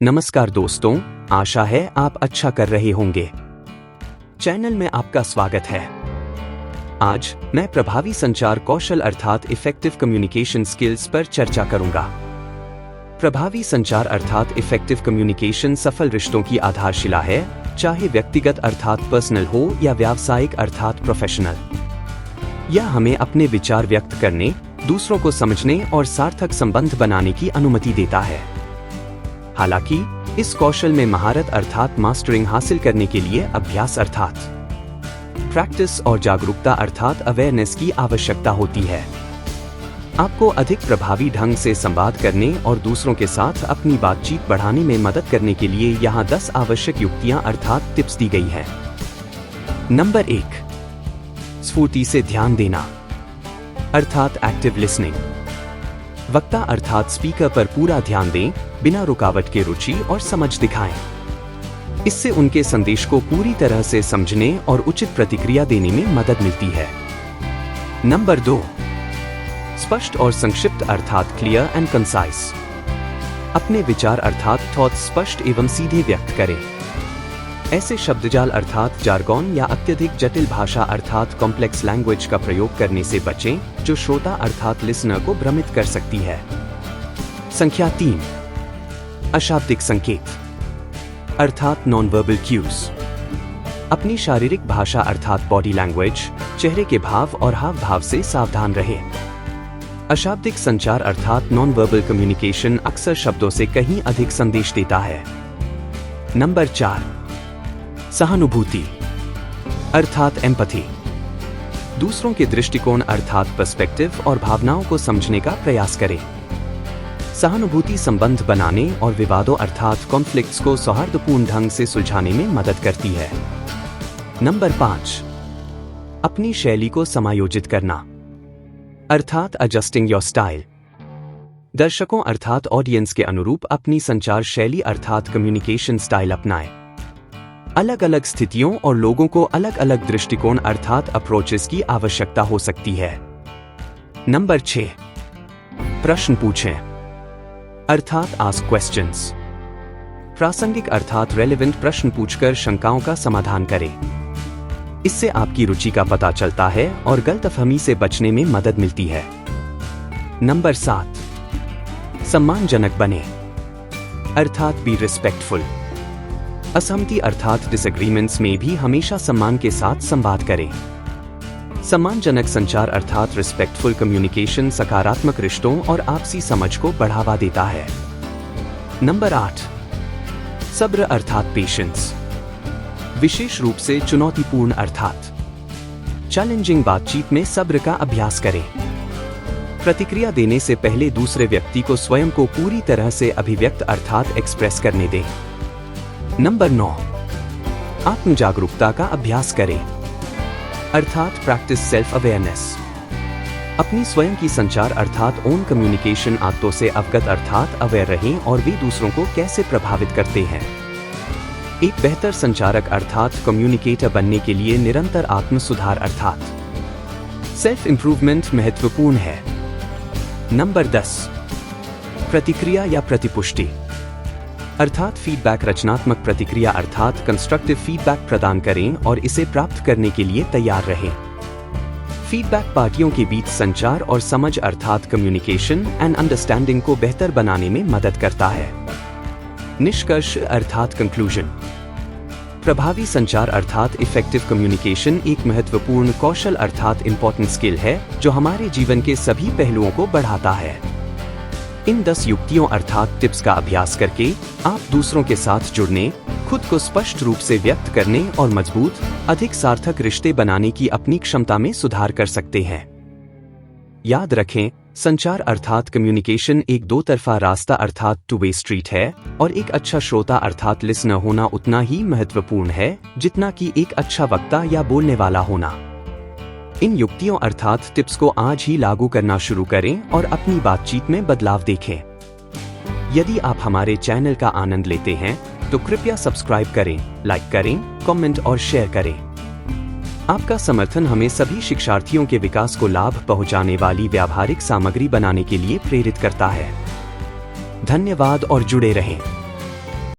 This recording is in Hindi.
नमस्कार दोस्तों, आशा है आप अच्छा कर रहे होंगे। चैनल में आपका स्वागत है। आज मैं प्रभावी संचार कौशल अर्थात इफेक्टिव कम्युनिकेशन स्किल्स पर चर्चा करूंगा। प्रभावी संचार अर्थात इफेक्टिव कम्युनिकेशन सफल रिश्तों की आधारशिला है, चाहे व्यक्तिगत अर्थात पर्सनल हो या व्यावसायिक अर्थात प्रोफेशनल। यह हमें अपने विचार व्यक्त करने, दूसरों को समझने और सार्थक संबंध बनाने की अनुमति देता है। हालांकि इस कौशल में महारत अर्थात मास्टरिंग हासिल करने के लिए अभ्यास अर्थात प्रैक्टिस और जागरूकता अर्थात अवेयरनेस की आवश्यकता होती है। आपको अधिक प्रभावी ढंग से संवाद करने और दूसरों के साथ अपनी बातचीत बढ़ाने में मदद करने के लिए यहाँ 10 आवश्यक युक्तियाँ अर्थात टिप्स दी गई हैं। नंबर 1, स्फूर्ति से ध्यान देना अर्थात एक्टिव लिसनिंग। वक्ता अर्थात स्पीकर पर पूरा ध्यान दें, बिना रुकावट के रुचि और समझ दिखाएं। इससे उनके संदेश को पूरी तरह से समझने और उचित प्रतिक्रिया देने में मदद मिलती है। नंबर 2, स्पष्ट और संक्षिप्त अर्थात क्लियर एंड कंसाइज। अपने विचार अर्थात थॉट्स स्पष्ट एवं सीधे व्यक्त करें। ऐसे शब्दजाल अर्थात जार्गन या अत्यधिक जटिल भाषा अर्थात कॉम्प्लेक्स लैंग्वेज का प्रयोग करने से बचें, जो श्रोता अर्थात लिसनर को भ्रमित कर सकती है। संख्या 3, अशाब्दिक संकेत अर्थात नॉन वर्बल क्यूज। अपनी शारीरिक भाषा अर्थात बॉडी लैंग्वेज, चेहरे के भाव और हाव भाव से सावधान रहें। अशाब्दिक संचार अर्थात नॉन वर्बल कम्युनिकेशन अक्सर शब्दों से कहीं अधिक संदेश देता है। नंबर 4, सहानुभूति अर्थात एम्पैथी। दूसरों के दृष्टिकोण अर्थात पर्सपेक्टिव और भावनाओं को समझने का प्रयास करें। सहानुभूति संबंध बनाने और विवादों अर्थात कॉन्फ्लिक्ट्स को सौहार्दपूर्ण ढंग से सुलझाने में मदद करती है। नंबर 5, अपनी शैली को समायोजित करना अर्थात एडजस्टिंग योर स्टाइल। दर्शकों अर्थात ऑडियंस के अनुरूप अपनी संचार शैली अर्थात कम्युनिकेशन स्टाइल अपनाएं। अलग अलग स्थितियों और लोगों को अलग अलग दृष्टिकोण अर्थात अप्रोचेस की आवश्यकता हो सकती है। नंबर 6, प्रश्न पूछें अर्थात आस्क क्वेश्चंस। प्रासंगिक अर्थात रेलेवेंट प्रश्न पूछकर शंकाओं का समाधान करें। इससे आपकी रुचि का पता चलता है और गलतफहमी से बचने में मदद मिलती है। नंबर 7, सम्मानजनक बने अर्थात बी रिस्पेक्टफुल। असहमति अर्थात डिसएग्रीमेंट्स में भी हमेशा सम्मान के साथ संवाद करें। सम्मानजनक संचार अर्थात रिस्पेक्टफुल कम्युनिकेशन सकारात्मक रिश्तों और आपसी समझ को बढ़ावा देता है। नंबर 8, सब्र अर्थात पेशेंस। विशेष रूप से चुनौतीपूर्ण अर्थात चैलेंजिंग बातचीत में सब्र का अभ्यास करें। प्रतिक्रिया देने से पहले दूसरे व्यक्ति को स्वयं को पूरी तरह से अभिव्यक्त अर्थात एक्सप्रेस करने दें। नंबर 9, आत्म जागरूकता का अभ्यास करें अर्थात प्रैक्टिस सेल्फ अवेयरनेस। अपनी स्वयं की संचार अर्थात ओन कम्युनिकेशन आदतों से अवगत अर्थात अवेयर रहें और वे दूसरों को कैसे प्रभावित करते हैं। एक बेहतर संचारक अर्थात कम्युनिकेटर बनने के लिए निरंतर आत्म सुधार अर्थात सेल्फ इंप्रूवमेंट महत्वपूर्ण है। नंबर 10, प्रतिक्रिया या प्रतिपुष्टि अर्थात फीडबैक। रचनात्मक प्रतिक्रिया अर्थात कंस्ट्रक्टिव फीडबैक प्रदान करें और इसे प्राप्त करने के लिए तैयार रहें। फीडबैक पार्टियों के बीच संचार और समझ अर्थात कम्युनिकेशन एंड अंडरस्टैंडिंग को बेहतर बनाने में मदद करता है। निष्कर्ष अर्थात कंक्लूजन। प्रभावी संचार अर्थात इफेक्टिव कम्युनिकेशन एक महत्वपूर्ण कौशल अर्थात इंपॉर्टेंट स्किल है जो हमारे जीवन के सभी पहलुओं को बढ़ाता है। इन 10 युक्तियों अर्थात टिप्स का अभ्यास करके आप दूसरों के साथ जुड़ने, खुद को स्पष्ट रूप से व्यक्त करने और मजबूत, अधिक सार्थक रिश्ते बनाने की अपनी क्षमता में सुधार कर सकते हैं। याद रखें, संचार अर्थात कम्युनिकेशन एक दो तरफा रास्ता अर्थात टू वे स्ट्रीट है और एक अच्छा श्रोता अर्थात लिसनर होना उतना ही महत्वपूर्ण है जितना कि एक अच्छा वक्ता या बोलने वाला होना। इन युक्तियों अर्थात टिप्स को आज ही लागू करना शुरू करें और अपनी बातचीत में बदलाव देखें। यदि आप हमारे चैनल का आनंद लेते हैं तो कृपया सब्सक्राइब करें, लाइक करें, कमेंट और शेयर करें। आपका समर्थन हमें सभी शिक्षार्थियों के विकास को लाभ पहुंचाने वाली व्यावहारिक सामग्री बनाने के लिए प्रेरित करता है। धन्यवाद और जुड़े रहें।